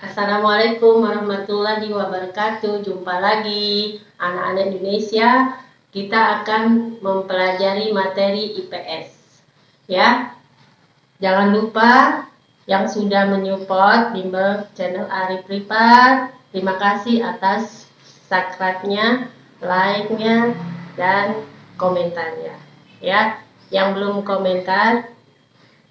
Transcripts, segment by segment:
Assalamualaikum warahmatullahi wabarakatuh. Jumpa lagi anak-anak Indonesia. Kita akan mempelajari materi IPS. Ya. Jangan lupa yang sudah menyupport bimbel channel Arif Pripat. Terima kasih atas subscribe-nya, like-nya, dan komentarnya. Ya. Yang belum komentar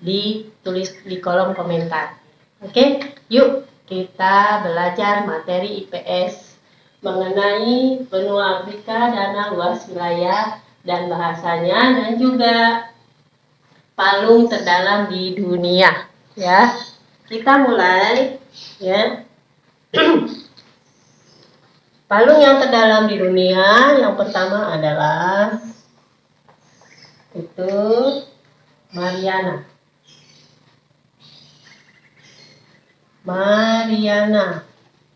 ditulis di kolom komentar. Oke, yuk kita belajar materi IPS mengenai benua Afrika, dana luas wilayah dan bahasanya, dan juga palung terdalam di dunia. Ya, kita mulai. Ya, palung yang terdalam di dunia yang pertama adalah itu Mariana. Mariana,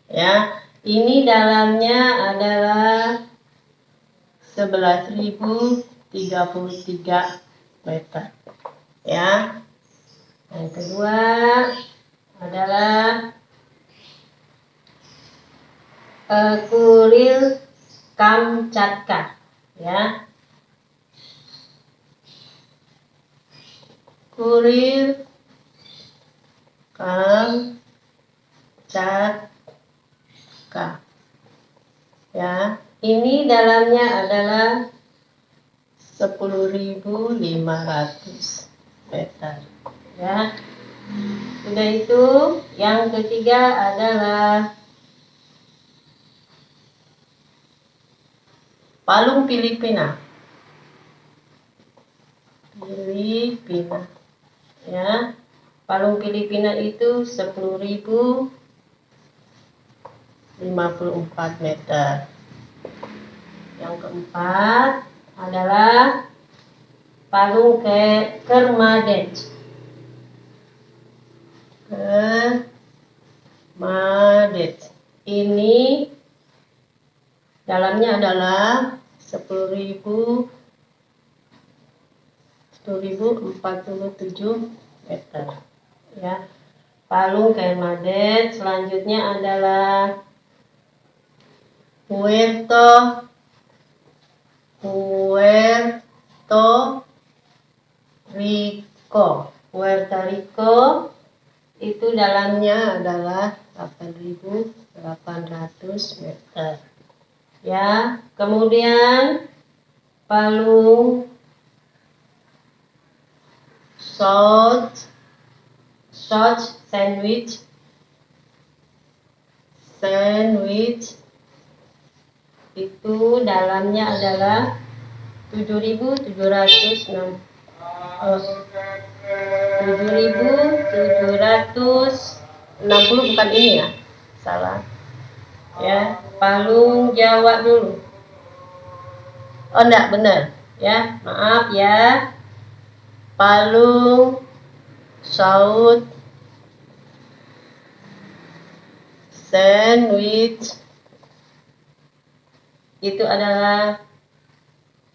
ya, ini dalamnya adalah 11.033 meter, ya. Yang kedua adalah kuil Kamchatka, ya. Kuil Kamchatka, ya, ini dalamnya adalah 10.500 meter, ya. Sudah itu, yang ketiga adalah palung Filipina, ya. Palung Filipina itu 10.054 meter. Yang keempat adalah palung Kermadec. Ini dalamnya adalah 10.047 meter, ya. Palung Kermadec. Selanjutnya adalah Puerto Rico. Puerto Rico itu dalamnya adalah 8.800 meter, ya. Kemudian palung South Sandwich itu dalamnya adalah 7.760, bukan ini, ya, salah, ya. Palung Jawa dulu, oh enggak, benar, ya, maaf, ya. Palung South Sandwich itu adalah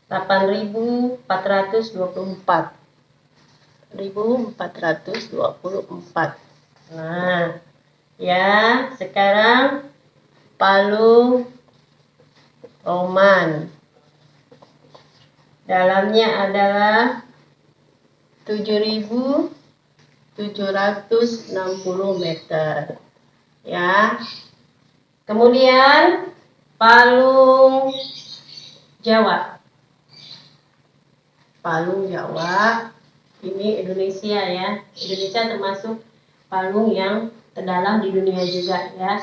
8.424. Nah, ya, sekarang palung Oman. Dalamnya adalah 7.760 meter, ya. Kemudian palung Jawa. Palung Jawa ini Indonesia, ya. Indonesia termasuk palung yang terdalam di dunia juga, ya.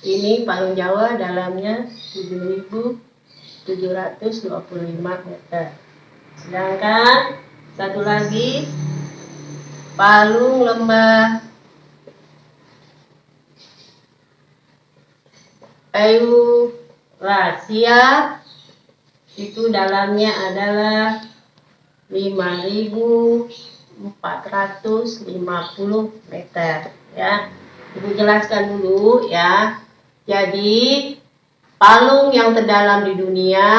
Ini palung Jawa dalamnya 7.725 meter. Sedangkan satu lagi palung lembah Eurasia itu dalamnya adalah 5.450 meter, ya. Ibu jelaskan dulu, ya. Jadi palung yang terdalam di dunia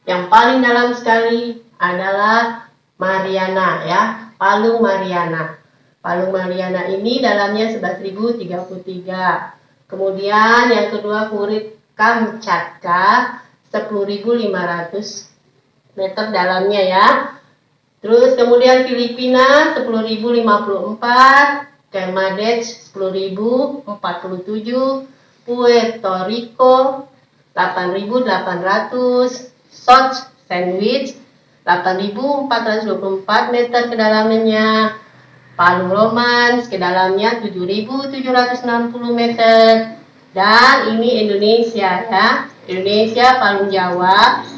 yang paling dalam sekali adalah Mariana, ya. Palung Mariana. Palung Mariana ini dalamnya 11.033. Kemudian yang kedua Kurit Kamchatka 10.500 meter dalamnya ya. Terus kemudian Filipina 10.054, Kermadec 10.047, Puerto Rico 8.800, South Sandwich 8.424 meter kedalamannya, Palung Romans kedalamannya 7.760 meter, dan ini Indonesia ya, Indonesia Palung Jawa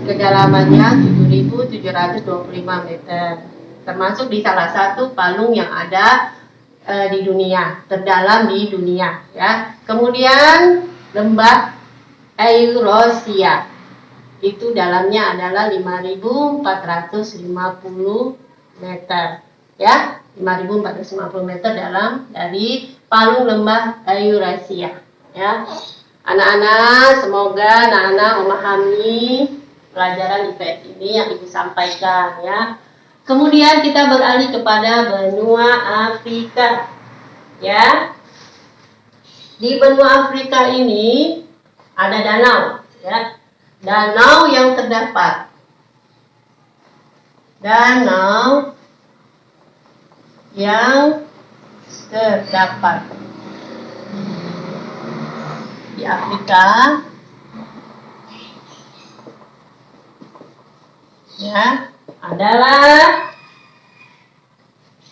kedalamannya 7.725 meter, termasuk di salah satu palung yang ada di dunia, terdalam di dunia ya. Kemudian lembah Eurasia itu dalamnya adalah 5.450 meter ya, 5.450 meter dalam dari palung lembah Eurasia ya. Anak-anak, semoga anak-anak memahami pelajaran IPS ini yang Ibu sampaikan ya. Kemudian kita beralih kepada benua Afrika ya. Di benua Afrika ini ada danau ya. Danau yang terdapat. Danau yang terdapat di Afrika ya adalah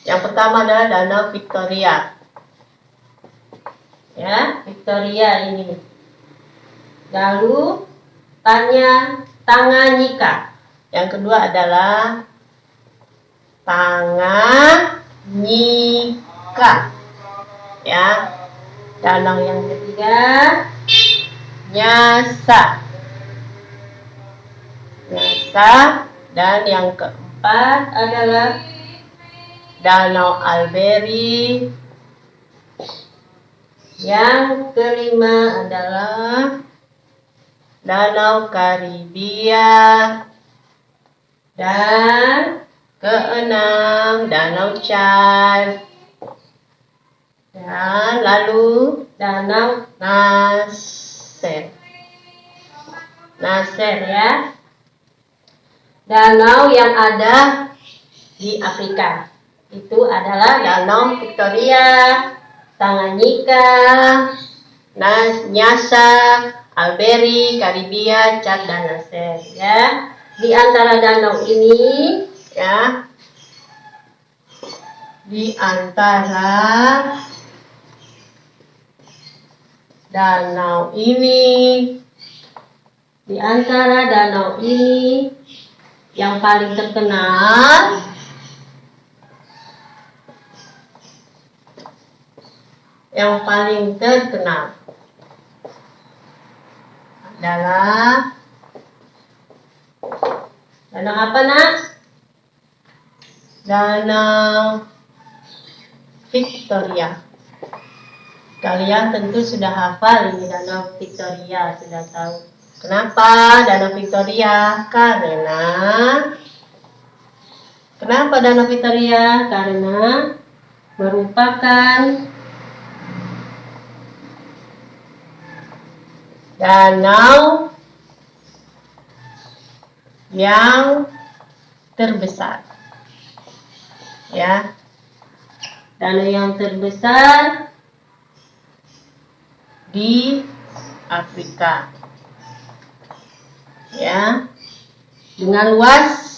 yang pertama adalah Danau Victoria ya, Victoria ini. Lalu Tanganyika. Yang kedua adalah Tanganyika ya. Danau yang ketiga Nyasa. Dan yang keempat adalah Danau Alberi. Yang kelima adalah Danau Karibia. Dan keenam Danau Chad. Dan lalu Danau Nasser ya. Danau yang ada di Afrika itu adalah Danau Victoria, Tanganyika, Nyasa, Alberi, Karibia, Chad, dan Nasser ya. Di antara danau ini ya, di antara danau ini yang paling terkenal adalah danau apa nak? Danau Victoria. Kalian tentu sudah hafal ini Danau Victoria, sudah tahu. Kenapa Danau Victoria? Kenapa Danau Victoria? Karena merupakan danau yang terbesar ya. Danau yang terbesar di Afrika ya, dengan luas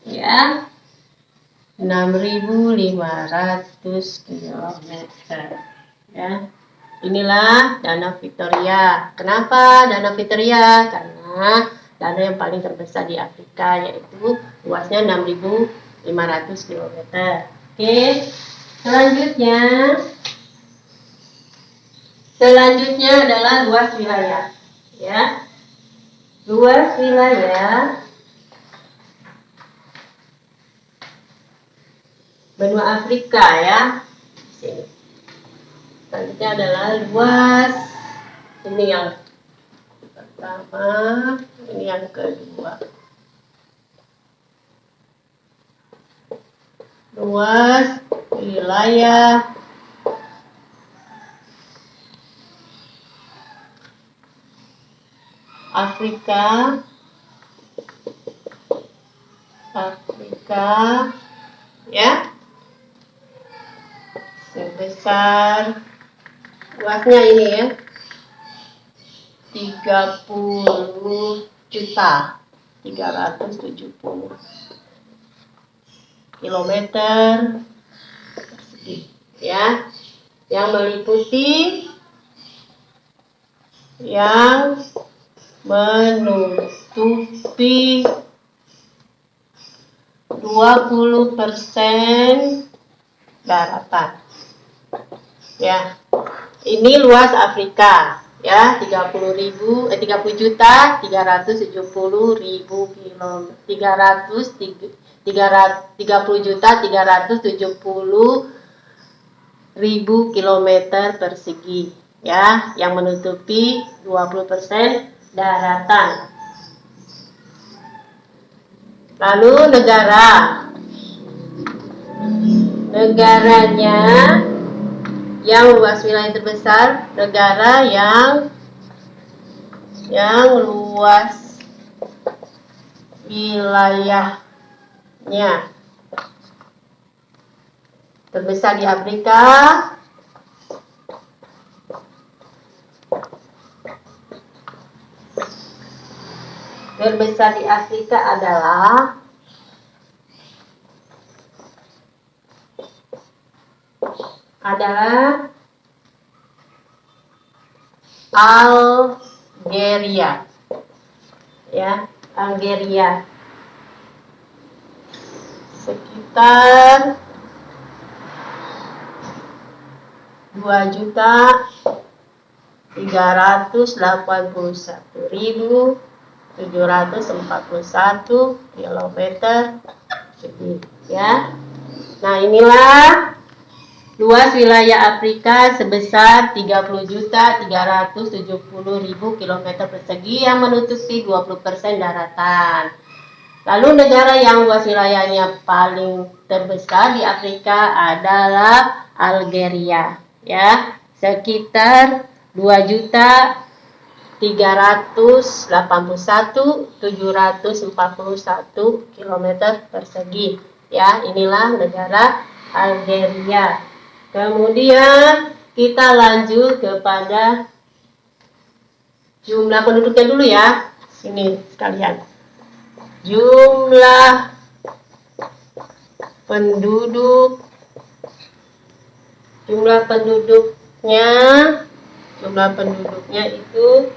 ya 6.500 km ya. Inilah Danau Victoria. Kenapa Danau Victoria? Karena danau yang paling terbesar di Afrika, yaitu luasnya 6.500 km. Oke, selanjutnya adalah luas wilayah ya. Luas wilayah benua Afrika ya. Sini. Selanjutnya adalah luas ini yang pertama, ini yang kedua. Luas wilayah Afrika ya sebesar luasnya ini ya 30.370 kilometer persegi ya, yang meliputi yang menutupi 20% daratan ya. Ini luas Afrika ya 30.370.000 kilometer persegi ya, yang menutupi 20% daratan. Lalu negaranya yang luas wilayah terbesar, negara yang luas wilayahnya terbesar di Afrika adalah Algeria ya, Algeria sekitar 2.381.741 kilometer persegi ya. Nah, inilah luas wilayah Afrika sebesar 30.370.000 kilometer persegi yang menutupi 20% daratan. Lalu negara yang luas wilayahnya paling terbesar di Afrika adalah Algeria ya, sekitar 2.381.741 kilometer persegi ya. Inilah negara Algeria. Kemudian kita lanjut kepada jumlah penduduknya dulu ya. Sini sekalian. Jumlah penduduknya itu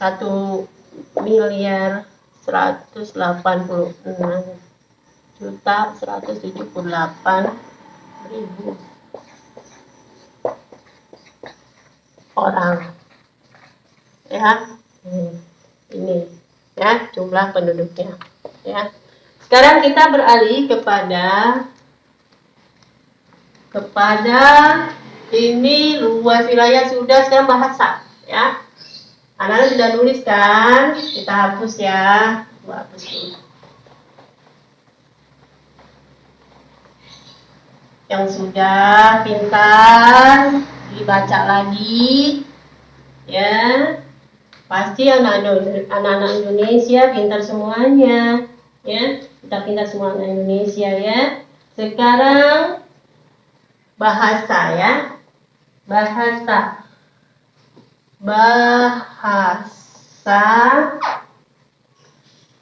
1.186.178.000 orang ya. Ini ya jumlah penduduknya ya. Sekarang kita beralih kepada ini luas wilayah sudah, sekarang bahasa ya. Anak-anak sudah nulis kan? Kita hapus ya. Hapus dulu. Yang sudah pintar dibaca lagi ya. Pasti anak-anak Indonesia pintar semuanya ya. Kita pintar semua anak Indonesia ya. Sekarang bahasa ya.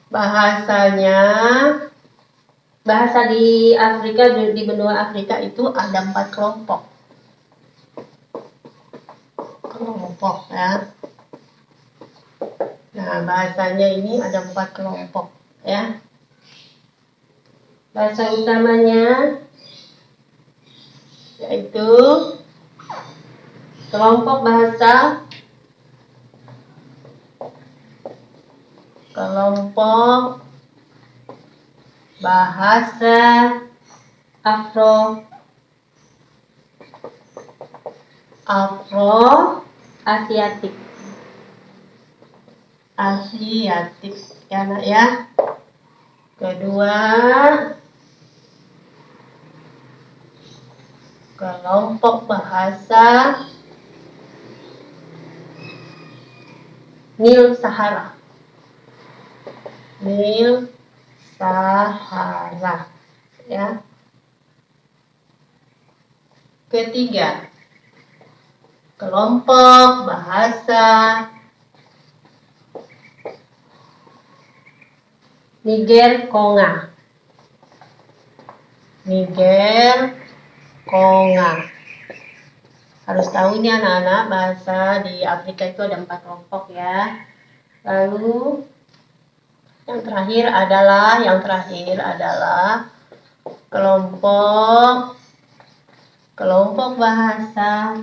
Bahasanya, bahasa di Afrika, di benua Afrika itu ada 4 kelompok ya. Nah, bahasanya ini ada 4 kelompok ya. Bahasa utamanya yaitu kelompok bahasa Afro-Asiatik Asiatik ya anak ya. Kedua, kelompok bahasa Nil Sahara. Nil Sahara ya. Ketiga, kelompok bahasa Niger Konga. Niger Konga. Harus tahu nih anak-anak, bahasa di Afrika itu ada 4 kelompok ya. Lalu yang terakhir adalah kelompok bahasa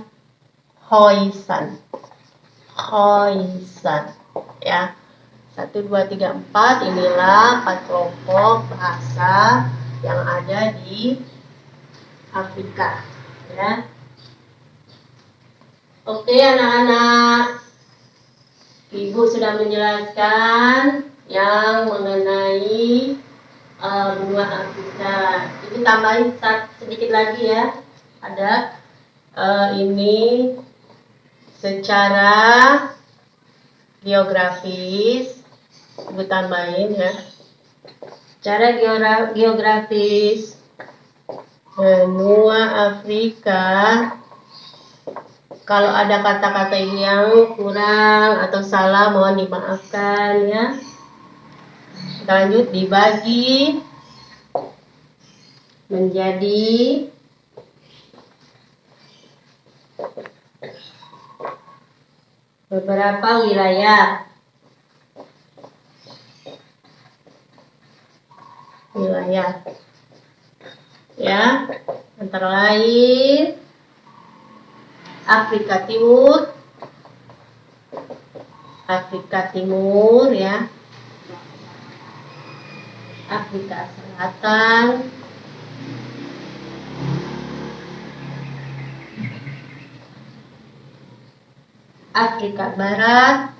Khoisan. Khoisan ya. 1, 2, 3, 4 inilah 4 kelompok bahasa yang ada di Afrika ya. Oke anak-anak, Ibu sudah menjelaskan yang mengenai benua Afrika. Ibu tambahin sedikit lagi ya. Ada ini secara geografis. Ibu tambahin ya. Secara geografis benua Afrika, kalau ada kata-kata yang kurang atau salah mohon dimaafkan ya. Kita lanjut, dibagi menjadi beberapa wilayah. Ya, antara lain Afrika Timur ya, Afrika Selatan, Afrika Barat,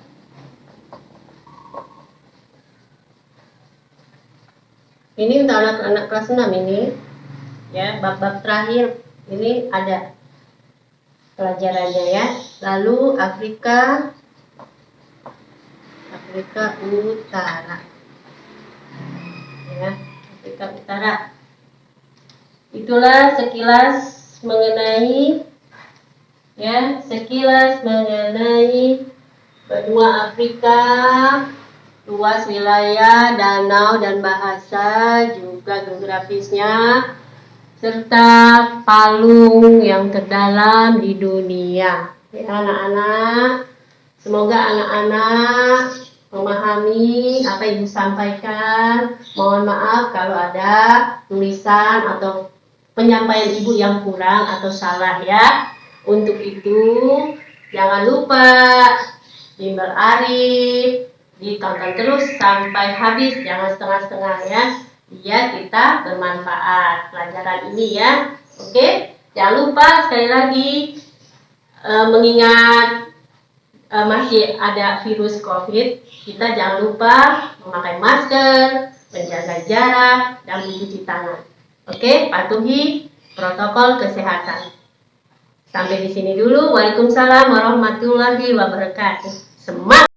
ini untuk anak-anak kelas 6 ini ya, bab-bab terakhir ini ada pelajarannya ya. Lalu Afrika Utara ya, Afrika Utara. Itulah sekilas mengenai benua Afrika, luas wilayah, danau dan bahasa, juga geografisnya, serta palung yang terdalam di dunia. Ya anak-anak, semoga anak-anak memahami apa yang Ibu sampaikan. Mohon maaf kalau ada tulisan atau penyampaian Ibu yang kurang atau salah ya. Untuk itu jangan lupa bimbel Arif ditonton terus sampai habis, jangan setengah-setengah ya, biar kita bermanfaat pelajaran ini ya. Oke, jangan lupa sekali lagi mengingat masih ada virus COVID, kita jangan lupa memakai masker, menjaga jarak, dan mencuci tangan. Oke, patuhi protokol kesehatan. Sampai di sini dulu. Waalaikumsalam warahmatullahi wabarakatuh. Semangat!